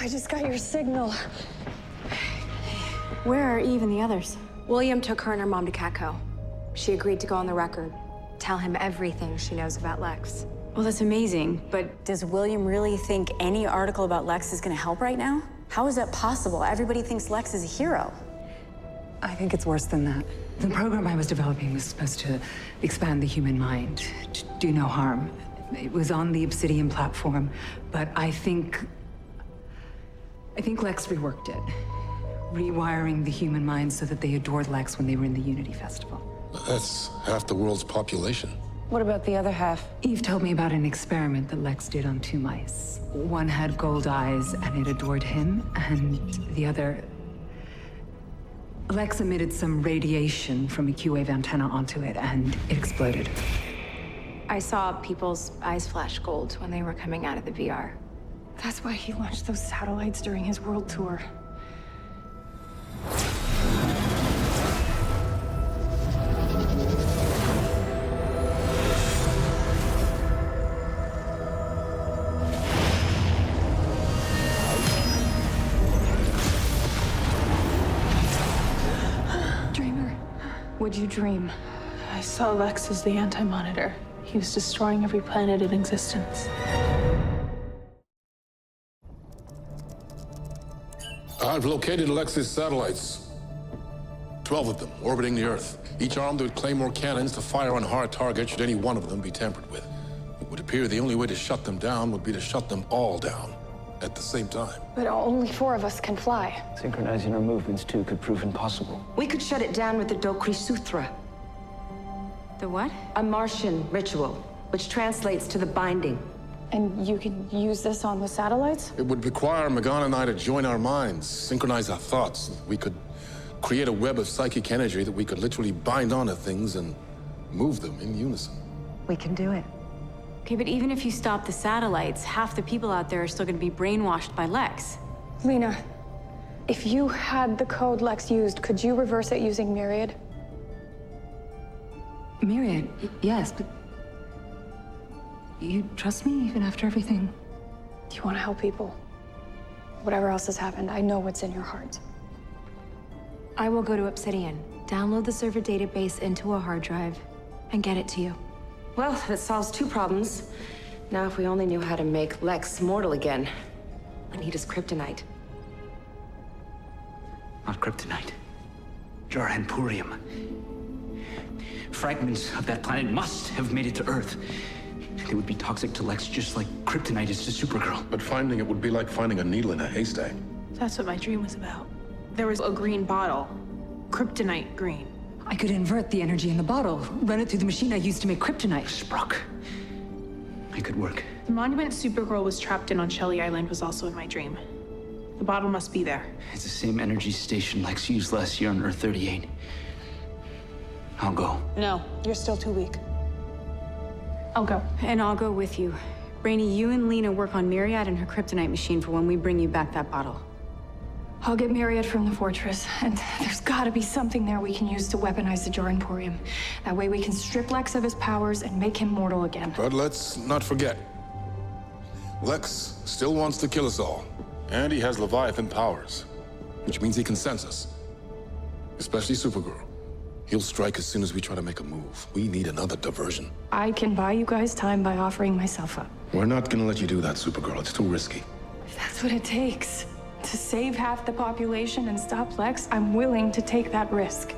I just got your signal. Where are Eve and the others? William took her and her mom to Catco. She agreed to go on the record, tell him everything she knows about Lex. Well, that's amazing, but does William really think any article about Lex is gonna help right now? How is that possible? Everybody thinks Lex is a hero. I think it's worse than that. The program I was developing was supposed to expand the human mind, to do no harm. It was on the Obsidian platform, but I think Lex reworked it, rewiring the human mind so that they adored Lex when they were in the Unity Festival. That's half the world's population. What about the other half? Eve told me about an experiment that Lex did on 2 mice. One had gold eyes and it adored him, and the other... Lex emitted some radiation from a Q-wave antenna onto it, and it exploded. I saw people's eyes flash gold when they were coming out of the VR. That's why he launched those satellites during his world tour. What'd you dream? I saw Lex as the Anti-Monitor. He was destroying every planet in existence. I've located Lex's satellites. 12 of them orbiting the Earth, each armed with Claymore cannons to fire on hard targets should any one of them be tampered with. It would appear the only way to shut them down would be to shut them all down at the same time. But only 4 of us can fly. Synchronizing our movements, too, could prove impossible. We could shut it down with the Dokri Sutra, The what? a Martian ritual, which translates to the binding. And you can use this on the satellites? It would require Magan and I to join our minds, synchronize our thoughts. We could create a web of psychic energy that we could literally bind onto things and move them in unison. We can do it. Okay, but even if you stop the satellites, half the people out there are still gonna be brainwashed by Lex. Lena, if you had the code Lex used, could you reverse it using Myriad? Myriad, yes, but... You trust me even after everything? Do you want to help people? Whatever else has happened, I know what's in your heart. I will go to Obsidian, download the server database into a hard drive, and get it to you. Well, that solves 2 problems. Now, if we only knew how to make Lex mortal again. I need his kryptonite. Not kryptonite. Jarhanpurium. Fragments of that planet must have made it to Earth. They would be toxic to Lex just like kryptonite is to Supergirl. But finding it would be like finding a needle in a haystack. That's what my dream was about. There was a green bottle. Kryptonite green. I could invert the energy in the bottle, run it through the machine I used to make kryptonite. Sprock. It could work. The monument Supergirl was trapped in on Shelly Island was also in my dream. The bottle must be there. It's the same energy station Lex used last year on Earth 38. I'll go. No, you're still too weak. I'll go. And I'll go with you. Brainy, you and Lena work on Myriad and her kryptonite machine for when we bring you back that bottle. I'll get Myriad from the fortress, and there's gotta be something there we can use to weaponize the Jarhanpurium. That way we can strip Lex of his powers and make him mortal again. But let's not forget, Lex still wants to kill us all. And he has Leviathan powers, which means he can sense us. Especially Supergirl. He'll strike as soon as we try to make a move. We need another diversion. I can buy you guys time by offering myself up. We're not gonna let you do that, Supergirl. It's too risky. If that's what it takes to save half the population and stop Lex, I'm willing to take that risk.